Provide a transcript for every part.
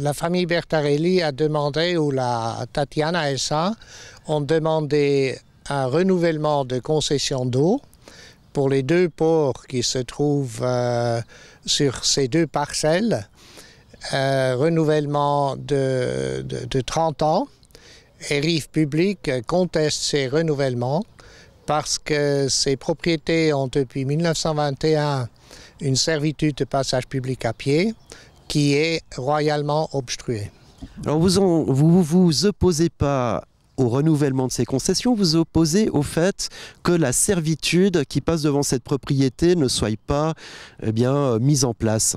La famille Bertarelli a demandé, ou la Tatiana SA, ont demandé un renouvellement de concession d'eau pour les deux ports qui se trouvent sur ces deux parcelles. Renouvellement de 30 ans. Et Rives Publiques conteste ces renouvellements parce que ces propriétés ont depuis 1921 une servitude de passage public à pied qui est royalement obstruée. Alors vous vous opposez pas au renouvellement de ces concessions, vous opposez au fait que la servitude qui passe devant cette propriété ne soit pas mise en place.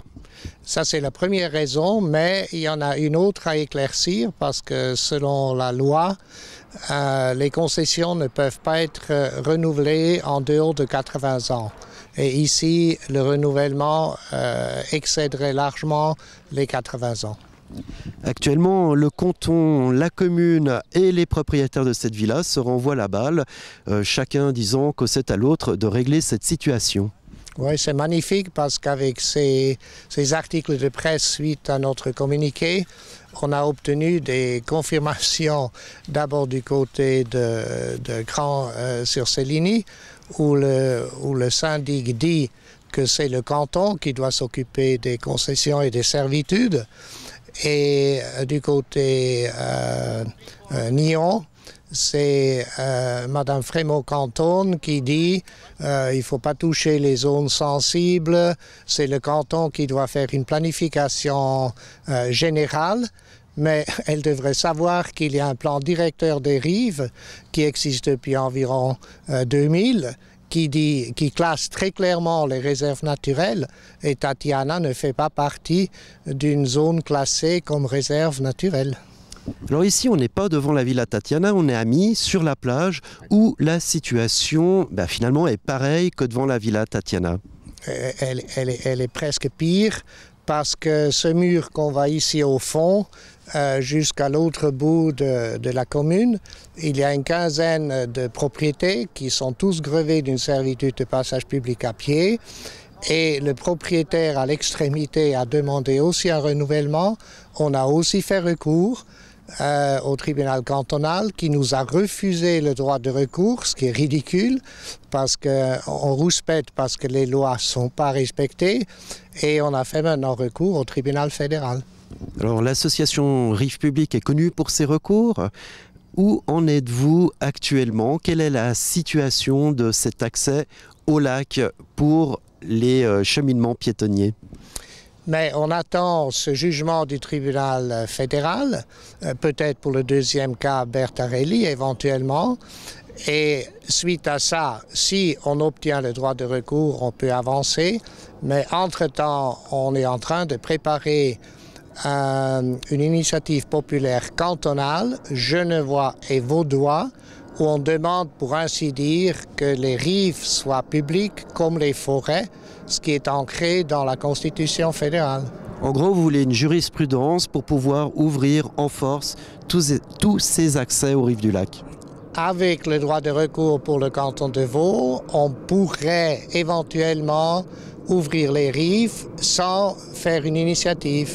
Ça, c'est la première raison, mais il y en a une autre à éclaircir parce que selon la loi, les concessions ne peuvent pas être renouvelées en dehors de 80 ans. Et ici, le renouvellement excéderait largement les 80 ans. Actuellement, le canton, la commune et les propriétaires de cette villa se renvoient la balle, chacun disant que c'est à l'autre de régler cette situation. Oui, c'est magnifique parce qu'avec ces articles de presse suite à notre communiqué, on a obtenu des confirmations d'abord du côté de Grand sur Céligny, où le syndic dit que c'est le canton qui doit s'occuper des concessions et des servitudes. Et du côté Nyon, c'est Madame Frémaux-Canton qui dit il ne faut pas toucher les zones sensibles, c'est le canton qui doit faire une planification générale, mais elle devrait savoir qu'il y a un plan directeur des rives qui existe depuis environ 2000, qui classe très clairement les réserves naturelles, et Tatiana ne fait pas partie d'une zone classée comme réserve naturelle. Alors ici, on n'est pas devant la Villa Tatiana, on est à Mis, sur la plage, où la situation finalement est pareille que devant la Villa Tatiana. Elle est presque pire, parce que ce mur qu'on voit ici au fond, jusqu'à l'autre bout de la commune, il y a une quinzaine de propriétés qui sont tous grevées d'une servitude de passage public à pied. Et le propriétaire à l'extrémité a demandé aussi un renouvellement. On a aussi fait recours au tribunal cantonal qui nous a refusé le droit de recours, ce qui est ridicule parce qu'on rouspète parce que les lois ne sont pas respectées, et on a fait maintenant recours au tribunal fédéral. Alors l'association Rives Publiques est connue pour ses recours. Où en êtes-vous actuellement? Quelle est la situation de cet accès au lac pour les cheminements piétonniers? Mais on attend ce jugement du tribunal fédéral, peut-être pour le deuxième cas Bertarelli éventuellement. Et suite à ça, si on obtient le droit de recours, on peut avancer. Mais entre-temps, on est en train de préparer une initiative populaire cantonale, genevois et vaudois, où on demande pour ainsi dire que les rives soient publiques comme les forêts, ce qui est ancré dans la Constitution fédérale. En gros, vous voulez une jurisprudence pour pouvoir ouvrir en force tous ces accès aux rives du lac. Avec le droit de recours pour le canton de Vaud, on pourrait éventuellement ouvrir les rives sans faire une initiative.